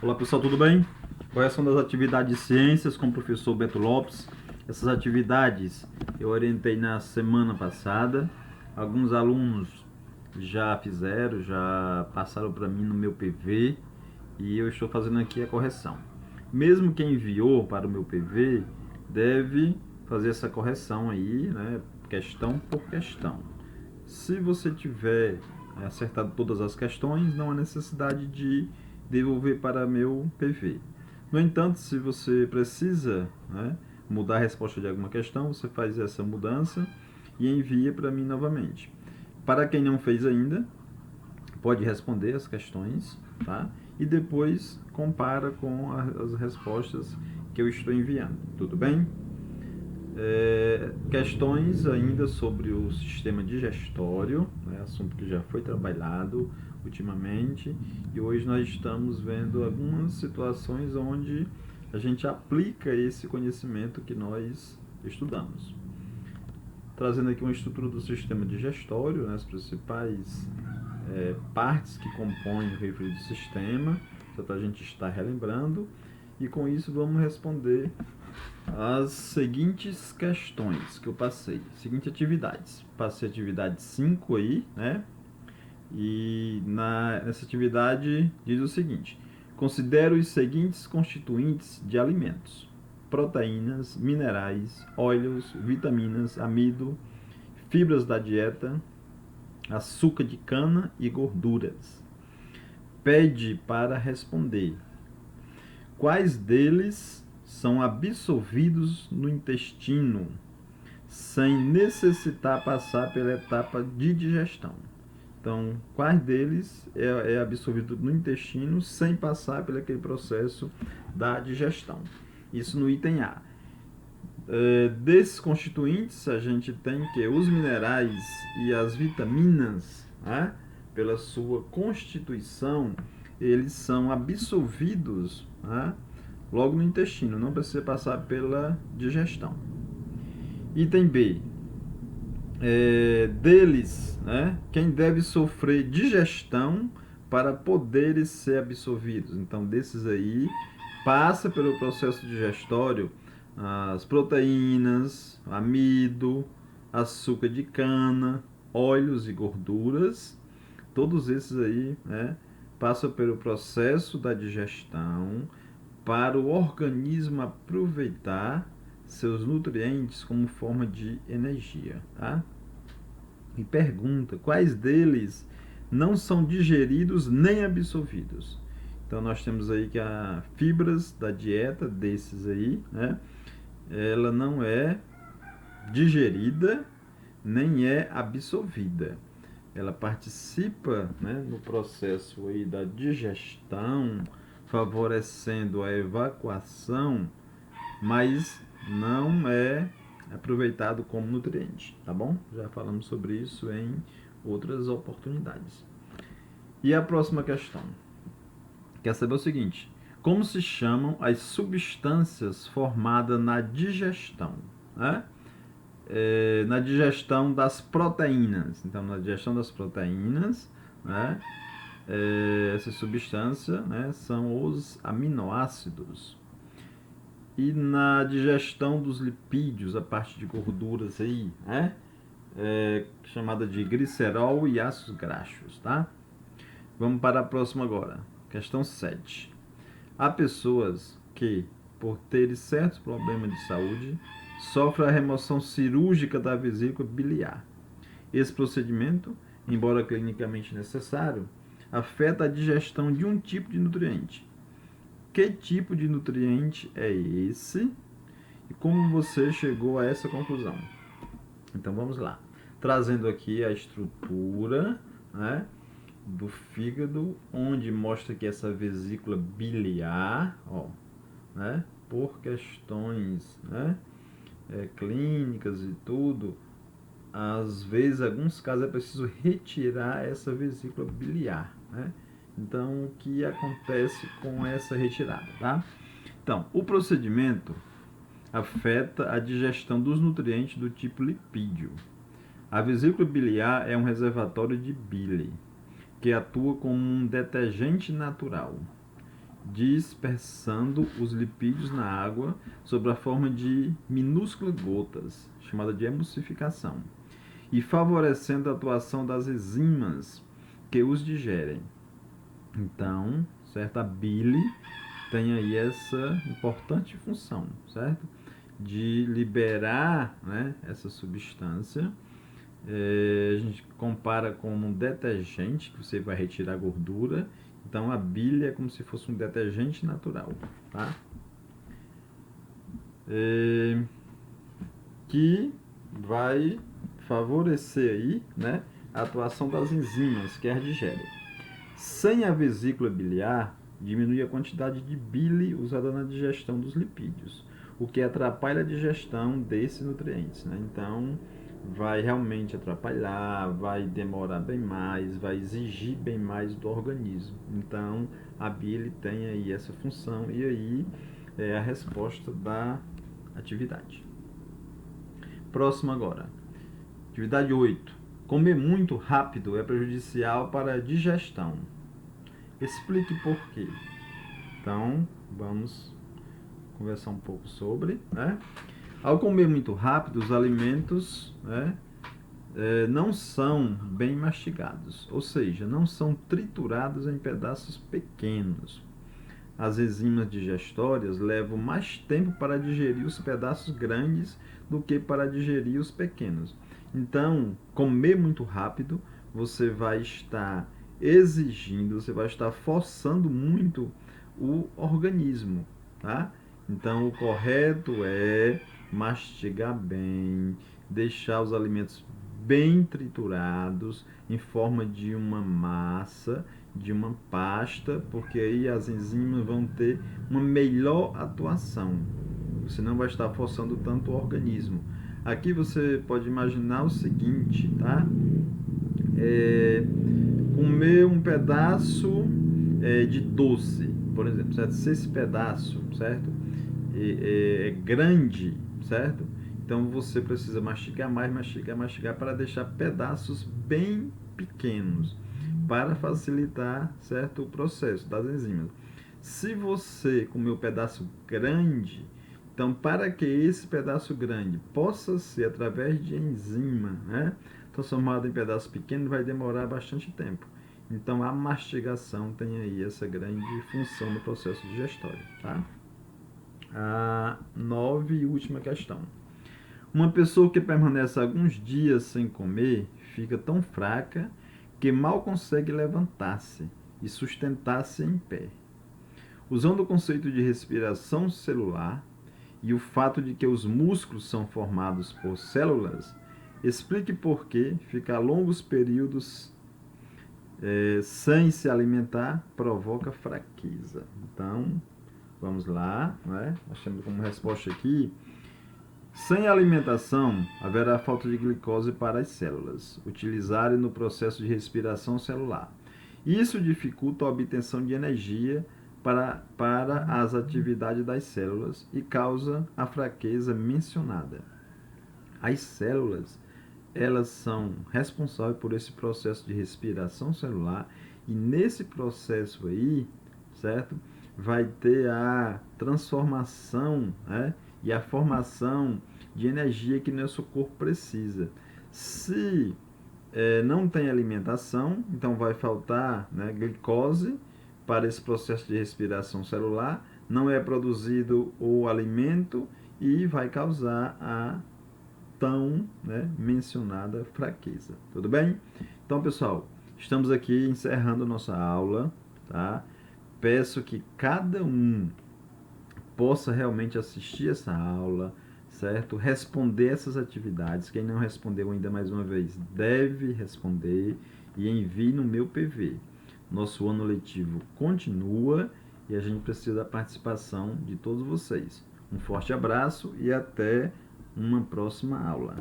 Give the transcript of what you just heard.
Olá pessoal, tudo bem? Correção das atividades de ciências com o professor Beto Lopes. Essas atividades eu orientei na semana passada. Alguns alunos já fizeram, já passaram para mim no meu PV e eu estou fazendo aqui a correção. Mesmo quem enviou para o meu PV deve fazer essa correção aí, né? Questão por questão. Se você tiver acertado todas as questões, não há necessidade de devolver para meu PV. No entanto, se você precisa, né, mudar a resposta de alguma questão, você faz essa mudança e envia para mim novamente. Para quem não fez ainda, pode responder as questões, tá? E depois compara com as respostas que eu estou enviando, tudo bem? Questões ainda sobre o sistema digestório, né, assunto que já foi trabalhado ultimamente, e hoje nós estamos vendo algumas situações onde a gente aplica esse conhecimento que nós estudamos. Trazendo aqui uma estrutura do sistema digestório, né, as principais partes que compõem o referido sistema, só para a gente estar relembrando, e com isso vamos responder as seguintes questões que eu passei, seguintes atividades. Passei a atividade 5 aí, né? E nessa atividade diz o seguinte: considere os seguintes constituintes de alimentos: proteínas, minerais, óleos, vitaminas, amido, fibras da dieta, açúcar de cana e gorduras. Pede para responder. Quais deles são absorvidos no intestino sem necessitar passar pela etapa de digestão? Então, quais deles é absorvido no intestino sem passar pelo aquele processo da digestão? Isso no item A. Desses constituintes, a gente tem que os minerais e as vitaminas, né, pela sua constituição, eles são absorvidos, né, logo no intestino, não precisa passar pela digestão. Item B. Deles, né, quem deve sofrer digestão para poderem ser absorvidos. Então, desses aí, passa pelo processo digestório as proteínas, amido, açúcar de cana, óleos e gorduras. Todos esses aí, né, passam pelo processo da digestão para o organismo aproveitar seus nutrientes como forma de energia, tá? E pergunta, quais deles não são digeridos nem absorvidos? Então nós temos aí que as fibras da dieta desses aí, né, ela não é digerida nem é absorvida. Ela participa, né, no processo aí da digestão, favorecendo a evacuação, mas não é aproveitado como nutriente, tá bom? Já falamos sobre isso em outras oportunidades. E a próxima questão quer saber o seguinte: como se chamam as substâncias formadas na digestão, né? Na digestão das proteínas. Então, na digestão das proteínas, né, essa substância, né, são os aminoácidos. E na digestão dos lipídios, a parte de gorduras aí, né, chamada de glicerol e ácidos graxos, tá? Vamos para a próxima agora. Questão 7. Há pessoas que, por terem certos problemas de saúde, sofrem a remoção cirúrgica da vesícula biliar. Esse procedimento, embora clinicamente necessário, afeta a digestão de um tipo de nutriente. Que tipo de nutriente é esse? E como você chegou a essa conclusão? Então vamos lá. Trazendo aqui a estrutura, né, do fígado, onde mostra que essa vesícula biliar, ó, né, por questões, né, clínicas e tudo, às vezes, em alguns casos, é preciso retirar essa vesícula biliar, né? Então, o que acontece com essa retirada, tá? Então, o procedimento afeta a digestão dos nutrientes do tipo lipídio. A vesícula biliar é um reservatório de bile, que atua como um detergente natural. dispersando os lipídios na água sob a forma de minúsculas gotas, chamada de emulsificação, e favorecendo a atuação das enzimas que os digerem. Então, certo? A bile tem aí essa importante função, certo? De liberar, né, essa substância. A gente compara com um detergente, que você vai retirar gordura. Então, a bile é como se fosse um detergente natural, tá? Que vai favorecer aí, né, a atuação das enzimas que as digerem. Sem a vesícula biliar, diminui a quantidade de bile usada na digestão dos lipídios, o que atrapalha a digestão desses nutrientes, né? Então, vai realmente atrapalhar, vai demorar bem mais, vai exigir bem mais do organismo. Então, a bile tem aí essa função e aí é a resposta da atividade. Próximo agora. Atividade 8. Comer muito rápido é prejudicial para a digestão. Explique por quê. Então, vamos conversar um pouco sobre, né? Ao comer muito rápido, os alimentos, né, não são bem mastigados, ou seja, não são triturados em pedaços pequenos. As enzimas digestórias levam mais tempo para digerir os pedaços grandes do que para digerir os pequenos. Então, comer muito rápido, você vai estar exigindo, você vai estar forçando muito o organismo, tá? Então, o correto é mastigar bem, deixar os alimentos bem triturados em forma de uma massa, de uma pasta, porque aí as enzimas vão ter uma melhor atuação. Você não vai estar forçando tanto o organismo. Aqui você pode imaginar o seguinte, tá? Comer um pedaço de doce, por exemplo, certo? Se esse pedaço, certo, é grande, certo? Então você precisa mastigar mais, mastigar para deixar pedaços bem pequenos, para facilitar, certo, o processo das enzimas. Se você comer um pedaço grande, então para que esse pedaço grande possa ser através de enzima, né, transformado em pedaços pequenos, vai demorar bastante tempo. Então a mastigação tem aí essa grande função no processo digestório, tá? A 9 e última questão. Uma pessoa que permanece alguns dias sem comer fica tão fraca que mal consegue levantar-se e sustentar-se em pé. Usando o conceito de respiração celular e o fato de que os músculos são formados por células, explique por que ficar longos períodos sem se alimentar provoca fraqueza. Então, vamos lá, né? Nós temos como resposta aqui: sem alimentação, haverá falta de glicose para as células utilizarem no processo de respiração celular. Isso dificulta a obtenção de energia para as atividades das células e causa a fraqueza mencionada. As células, elas são responsáveis por esse processo de respiração celular e nesse processo aí, certo? Vai ter a transformação, né, e a formação de energia que nosso corpo precisa. Se não tem alimentação, então vai faltar, né, glicose para esse processo de respiração celular, não é produzido o alimento e vai causar a tão, né, mencionada fraqueza. Tudo bem? Então, pessoal, estamos aqui encerrando nossa aula, tá? Peço que cada um possa realmente assistir essa aula, certo? Responder essas atividades. Quem não respondeu ainda, mais uma vez, deve responder e envie no meu PV. Nosso ano letivo continua e a gente precisa da participação de todos vocês. Um forte abraço e até uma próxima aula.